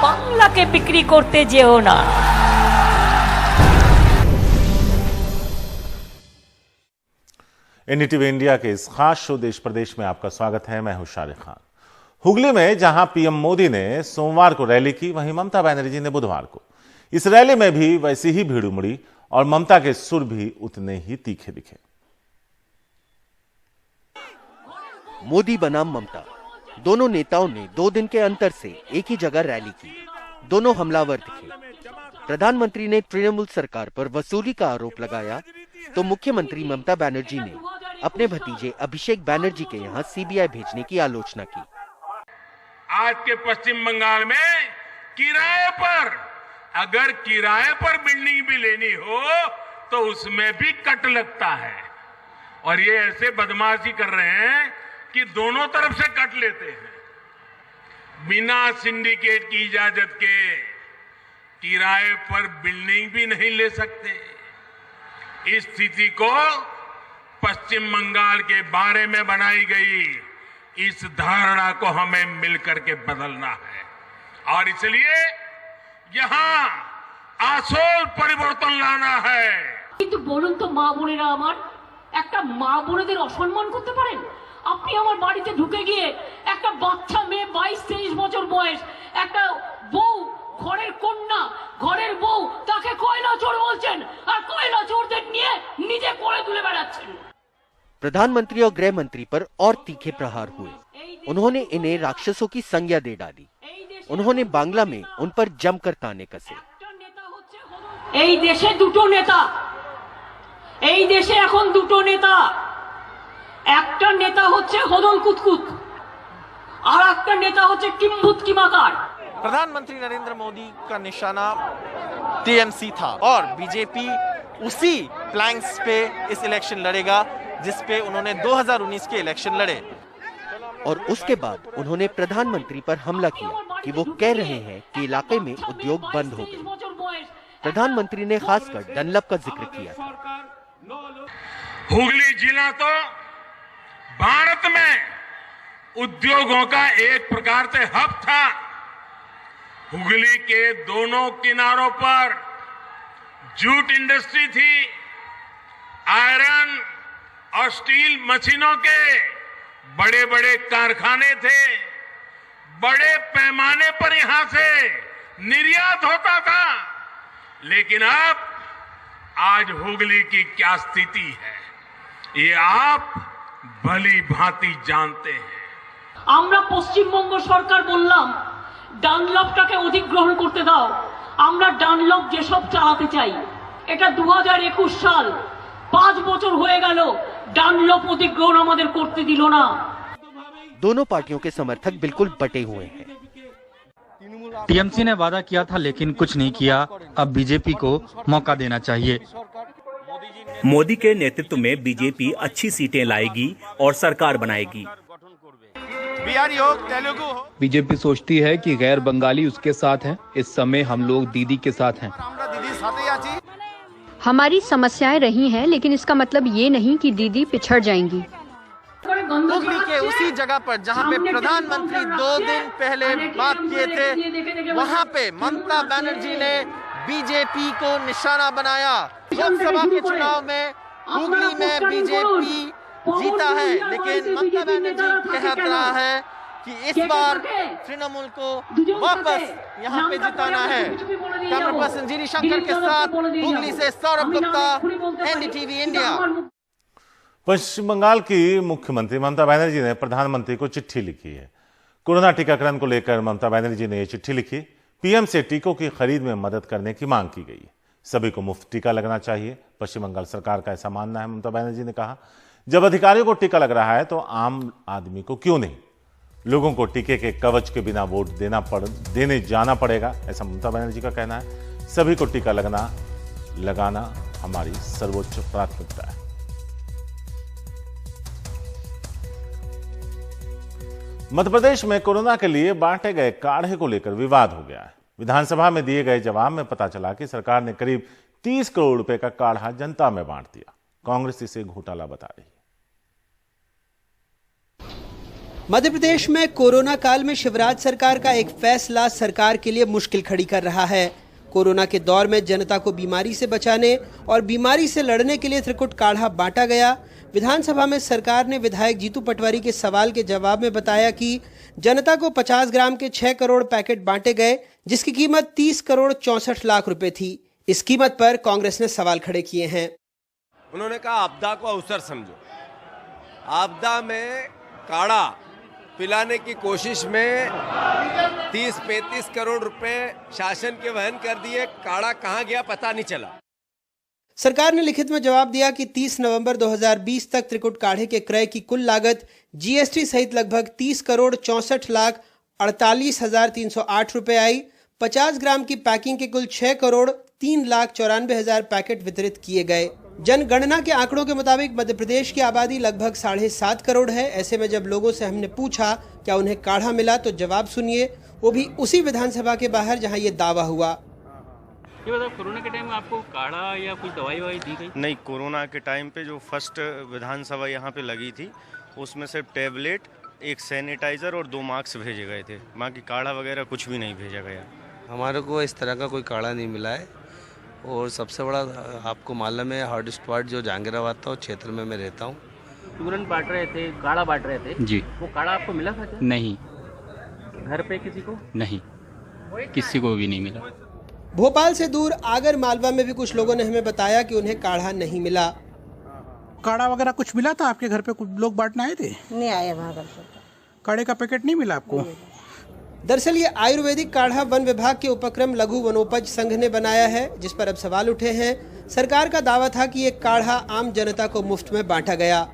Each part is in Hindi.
বাংলাকে বিক্রি করতে যেও না। एनडीटीवी इंडिया के इस खास शो देश प्रदेश में आपका स्वागत है। मैं हूं शारिक खान। हुगली में जहां पीएम मोदी ने सोमवार को रैली की, वहीं ममता बनर्जी ने बुधवार को। इस रैली में भी वैसी ही भीड़ उमड़ी और ममता के सुर भी उतने ही तीखे दिखे। मोदी बनाम ममता, दोनों नेताओं ने 2 दिन के अंतर से एक ही जगह रैली की। दोनों हमलावर दिखे। प्रधानमंत्री ने तृणमूल सरकार पर वसूली का आरोप लगाया तो मुख्यमंत्री ममता बनर्जी ने अपने भतीजे अभिषेक बनर्जी के यहां सीबीआई भेजने की आलोचना की। आज के पश्चिम बंगाल में किराए पर, अगर किराए पर बिल्डिंग भी लेनी हो तो उसमें भी कट लगता है। और ये ऐसे बदमाशी कर रहे हैं कि दोनों तरफ से कट लेते हैं। बिना सिंडिकेट की इजाजत के किराए पर बिल्डिंग भी नहीं ले सकते। इस स्थिति को पश्चिम बंगाल के बारे में बनाई गई इस धारणा को हमें मिलकर के बदलना है और इसलिए यहां आसोल परिवर्तन लाना है। কিন্তু বলুন তো মা বোনেরা, আমার একটা মা বোনেদের অসম্মান করতে পারেন? আপনি আমার বাড়িতে ঢুকে গিয়ে একটা বাচ্চা মেয়ে 22-23 বছর বয়স, একটা বউ, ঘরের কন্যা, ঘরের বউ, তাকে কয়লা চোর বলছেন আর কয়লা চোরদের নিয়ে নিজে করে তুলে বেড়াচ্ছেন। प्रधानमंत्री और गृह मंत्री पर और तीखे प्रहार हुए। उन्होंने इन्हें राक्षसों की संज्ञा दे डाली। उन्होंने बांग्ला में उन पर जमकर ताने कसे। এই দেশে দুটো নেতা, এই দেশে এখন দুটো নেতা। একটা নেতা হচ্ছে হদল কুতকুত আর একটা নেতা হচ্ছে কিম্ভূত কিমাকার। प्रधानमंत्री नरेंद्र मोदी का निशाना टीएमसी था और बीजेपी उसी प्लैंक्स पे इस इलेक्शन लड़ेगा जिस पे उन्होंने 2019 के इलेक्शन लड़े। और उसके बाद उन्होंने प्रधानमंत्री पर हमला किया कि वो कह रहे हैं कि इलाके में उद्योग बंद हो गए। प्रधानमंत्री ने खासकर डनलप का जिक्र किया था। हुगली जिला तो भारत में उद्योगों का एक प्रकार से हब था। हुगली के दोनों किनारों पर जूट इंडस्ट्री थी, आयरन और स्टील मशीनों के बड़े बड़े कारखाने थे। बड़े पैमाने पर यहां से निर्यात होता था। लेकिन अब आज हुगली की क्या स्थिति है ये आप भली भांति जानते हैं। আমরা পশ্চিমবঙ্গ সরকার বললাম ডানলপটাকে অধিগ্রহণ করতে দাও। আমরা ডানলপ যেসব চালাতে চাই, এটা 2021 সাল, 5 বছর হয়ে গেল ডানলপ অধিগ্রহণ আমাদের করতে দিল না। दोनों पार्टियों के समर्थक बिल्कुल बटे हुए हैं। टीएमसी ने वादा किया था लेकिन कुछ नहीं किया। अब बीजेपी को मौका देना चाहिए। मोदी के नेतृत्व में बीजेपी अच्छी सीटें लाएगी और सरकार बनाएगी। बीजेपी सोचती है कि गैर बंगाली उसके साथ हैं। इस समय हम लोग दीदी के साथ हैं। हमारी समस्याएं रही हैं, लेकिन इसका मतलब ये नहीं कि दीदी पिछड़ जाएंगी। हुगली के उसी जगह पर जहां पे प्रधानमंत्री 2 दिन पहले बात किए थे, वहां पे ममता बनर्जी ने बीजेपी को निशाना बनाया। लोकसभा के चुनाव में हुगली में बीजेपी जीता है, लेकिन ममता बनर्जी कह रहा है कि इस बार तृणमूल को वापस यहाँ पे जिताना है। कैमरा पर्सन जीरी शंकर के साथ हुगली से सौरभ गुप्ता, एनडीटीवी इंडिया। पश्चिम बंगाल की मुख्यमंत्री ममता बनर्जी ने प्रधानमंत्री को चिट्ठी लिखी है। कोरोना टीकाकरण को लेकर ममता बनर्जी ने यह चिट्ठी लिखी। पीएम से टीकों की खरीद में मदद करने की मांग की गई है। सभी को मुफ्त टीका लगना चाहिए, पश्चिम बंगाल सरकार का ऐसा मानना है। ममता बनर्जी ने कहा, जब अधिकारियों को टीका लग रहा है तो आम आदमी को क्यों नहीं? लोगों को टीके के कवच के बिना वोट देने जाना पड़ेगा, ऐसा ममता बनर्जी का कहना है। सभी को टीका लगाना हमारी सर्वोच्च प्राथमिकता है। मध्य प्रदेश में कोरोना के लिए बांटे गए काढ़े को लेकर विवाद हो गया है। विधानसभा में दिए गए जवाब में पता चला कि सरकार ने करीब 30 करोड़ रुपए का काढ़ा जनता में बांट दिया। कांग्रेस इसे घोटाला बता रही है। मध्य प्रदेश में कोरोना काल में शिवराज सरकार का एक फैसला सरकार के लिए मुश्किल खड़ी कर रहा है। कोरोना के दौर में जनता को बीमारी से बचाने और बीमारी से लड़ने के लिए त्रिकुट काढ़ा बांटा गया। विधानसभा में सरकार ने विधायक जीतू पटवारी के सवाल के जवाब में बताया कि जनता को 50 ग्राम के 6 करोड़ पैकेट बांटे गए, जिसकी कीमत 30 करोड़ 64 लाख रुपए थी। इस कीमत पर कांग्रेस ने सवाल खड़े किए हैं। उन्होंने कहा आपदा को अवसर समझो। आपदा में काढ़ा पिलाने की कोशिश में 30-35 करोड़ रुपए शासन के वहन कर दिए। काढ़ा कहां गया पता नहीं चला। सरकार ने लिखित में जवाब दिया कि 30 नवंबर 2020 तक त्रिकुट काढ़े के क्रय की कुल लागत जीएसटी सहित लगभग 30 करोड़ 64 लाख 48,308 रुपए आई। 50 ग्राम की पैकिंग के कुल 6 करोड़ 3 लाख 94 हजार पैकेट वितरित किए गए। जनगणना के आंकड़ों के मुताबिक मध्य प्रदेश की आबादी लगभग 7.5 करोड़ है। ऐसे में जब लोगों से हमने पूछा क्या उन्हें काढ़ा मिला, तो जवाब सुनिए, वो भी उसी विधानसभा के बाहर जहां ये दावा हुआ। ये बताओ, कोरोना के टाइम में आपको काढ़ा या कुछ दवाई दी गई? नहीं, कोरोना के टाइम पे जो फर्स्ट विधानसभा यहाँ पे लगी थी उसमें सिर्फ टैबलेट, एक सैनिटाइजर और 2 मास्क भेजे गए थे। बाकी काढ़ा वगैरह कुछ भी नहीं भेजा गया। हमारे को इस तरह का कोई काढ़ा नहीं मिला है। और सबसे बड़ा आपको मालूम है, हॉट स्पॉट जो जहांगीराबाद था, क्षेत्र में मैं रहता हूँ। चूरन बांट रहे थे, काढ़ा बांट रहे थे जी। वो काढ़ा आपको मिला था क्या? नहीं। घर पे किसी को? नहीं, किसी को भी नहीं मिला। भोपाल से दूर आगर मालवा में भी कुछ लोगों ने हमें बताया कि उन्हें काढ़ा नहीं मिला। काढ़ा वगैरह कुछ मिला था आपके घर पे? कुछ लोग बांटने आए थे? नहीं आए हमारे घर पे। काढ़े का पैकेट नहीं मिला आपको? दरअसल ये आयुर्वेदिक काढ़ा वन विभाग के उपक्रम लघु वनोपज संघ ने बनाया है, जिस पर अब सवाल उठे हैं। सरकार का दावा था कि ये काढ़ा आम जनता को मुफ्त में बांटा गया।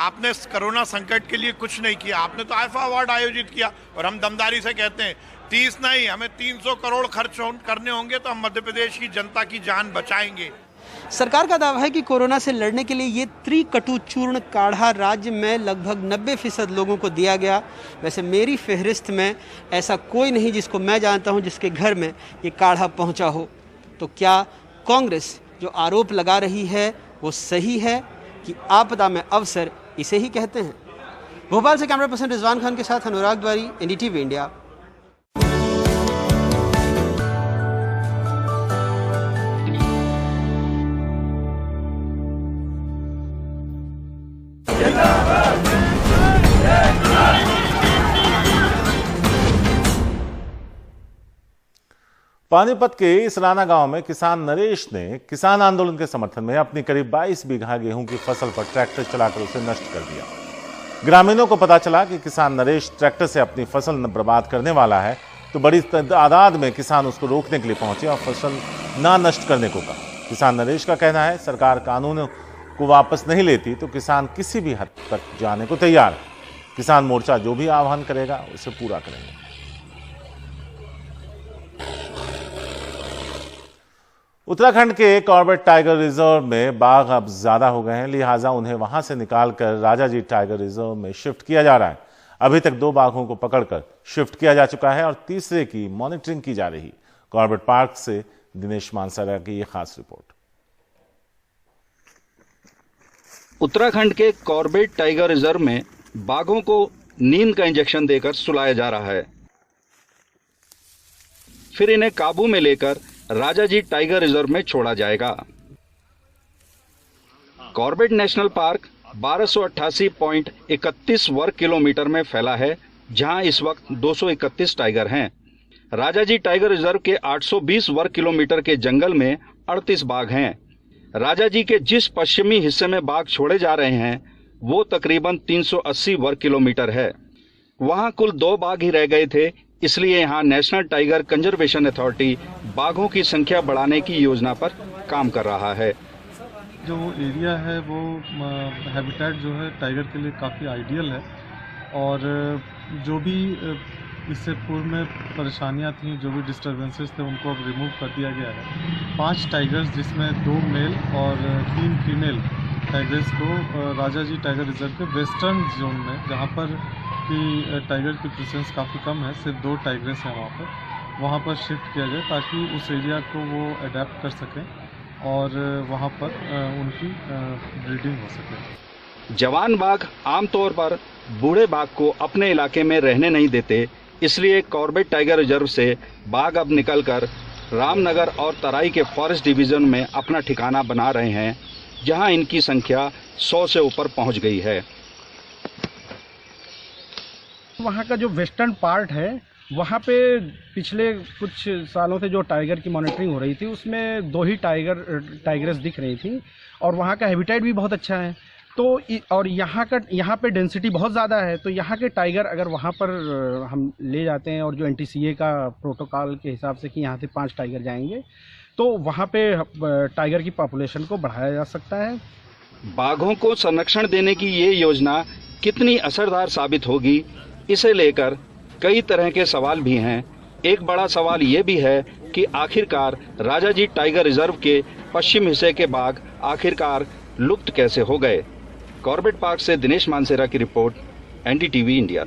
आपने कोरोना संकट के लिए कुछ नहीं किया। आपने तो आईफा अवार्ड आयोजित किया और हम दमदारी से कहते हैं 30 नहीं, हमें 300 करोड़ खर्च करने होंगे तो हम मध्य प्रदेश की जनता की जान बचाएंगे। सरकार का दावा है कि कोरोना से लड़ने के लिए ये त्रिकटु चूर्ण काढ़ा राज्य में लगभग 90% लोगों को दिया गया। वैसे मेरी फहरिस्त में ऐसा कोई नहीं जिसको मैं जानता हूं जिसके घर में ये काढ़ा पहुंचा हो। तो क्या कांग्रेस जो आरोप लगा रही है वो सही है कि आपदा में अवसर इसे ही कहते हैं? भोपाल से कैमरा पर्सन रिजवान खान के साथ अनुराग द्वारी, एनडीटीवी इंडिया। पानीपत के इसराना गांव में किसान नरेश ने किसान आंदोलन के समर्थन में अपनी करीब 22 बीघा गेहूं की फसल पर ट्रैक्टर चलाकर उसे नष्ट कर दिया। ग्रामीणों को पता चला कि किसान नरेश ट्रैक्टर से अपनी फसल बर्बाद करने वाला है, तो बड़ी तादाद में किसान उसको रोकने के लिए पहुंचे और फसल ना नष्ट करने को कहा। किसान नरेश का कहना है सरकार कानून को वापस नहीं लेती तो किसान किसी भी हद तक जाने को तैयार है। किसान मोर्चा जो भी आह्वान करेगा उसे पूरा करेंगे। उत्तराखंड के कॉर्बेट टाइगर रिजर्व में बाघ अब ज्यादा हो गए हैं, लिहाजा उन्हें वहां से निकालकर राजाजी टाइगर रिजर्व में शिफ्ट किया जा रहा है। अभी तक 2 बाघों को पकड़कर शिफ्ट किया जा चुका है और तीसरे की मॉनिटरिंग की जा रही। कॉर्बेट पार्क से दिनेश मानसरा की यह खास रिपोर्ट। उत्तराखंड के कॉर्बेट टाइगर रिजर्व में बाघों को नींद का इंजेक्शन देकर सुलाया जा रहा है, फिर इन्हें काबू में लेकर राजाजी टाइगर रिजर्व में छोड़ा जाएगा। कॉर्बेट नेशनल पार्क 1288.31 वर्ग किलोमीटर में फैला है, जहां इस वक्त 231 टाइगर हैं। राजाजी टाइगर रिजर्व के 820 वर्ग किलोमीटर के जंगल में 38 बाघ हैं। राजाजी के जिस पश्चिमी हिस्से में बाघ छोड़े जा रहे हैं वो तकरीबन 380 वर्ग किलोमीटर है। वहां कुल 2 बाघ ही रह गए थे, इसलिए यहां नेशनल टाइगर कंजर्वेशन अथॉरिटी बाघों की संख्या बढ़ाने की योजना पर काम कर रहा है। जो वो एरिया है वो हैबिटेट जो है टाइगर के लिए काफ़ी आइडियल है और जो भी इससे पूर्व में परेशानियां थी, जो भी डिस्टर्बेंसेस थे, उनको अब रिमूव कर दिया गया है। 5 टाइगर्स जिसमें 2 मेल और 3 फीमेल टाइगर्स को राजाजी टाइगर रिजर्व के वेस्टर्न जोन में, जहां पर कि टाइगर की प्रेजेंस काफ़ी कम है, सिर्फ 2 टाइगर्स हैं वहाँ पर शिफ्ट किया जाए ताकि उस एरिया को वो अडेप्ट कर सकें और वहाँ पर उनकी ब्रीडिंग हो सके। जवान बाघ आमतौर पर बूढ़े बाघ को अपने इलाके में रहने नहीं देते, इसलिए कॉर्बेट टाइगर रिजर्व से बाघ अब निकलकर रामनगर और तराई के फॉरेस्ट डिवीजन में अपना ठिकाना बना रहे हैं, जहां इनकी संख्या 100 से ऊपर पहुंच गई है। वहाँ का जो वेस्टर्न पार्ट है वहाँ पे पिछले कुछ सालों से जो टाइगर की मॉनिटरिंग हो रही थी उसमें 2 ही टाइगर्स दिख रही थी और वहाँ का हैबिटेट भी बहुत अच्छा है। तो और यहाँ पे डेंसिटी बहुत ज़्यादा है, तो यहाँ के टाइगर अगर वहाँ पर हम ले जाते हैं और जो NTCA का प्रोटोकॉल के हिसाब से कि यहाँ से 5 टाइगर जाएंगे तो वहाँ पे टाइगर की पॉपुलेशन को बढ़ाया जा सकता है। बाघों को संरक्षण देने की ये योजना कितनी असरदार साबित होगी, इसे लेकर कई तरह के सवाल भी हैं। एक बड़ा सवाल ये भी है कि आखिरकार राजाजी टाइगर रिजर्व के पश्चिम हिस्से के बाघ आखिरकार लुप्त कैसे हो गए। कॉर्बेट पार्क से दिनेश मानसेरा की रिपोर्ट, NDTV इंडिया।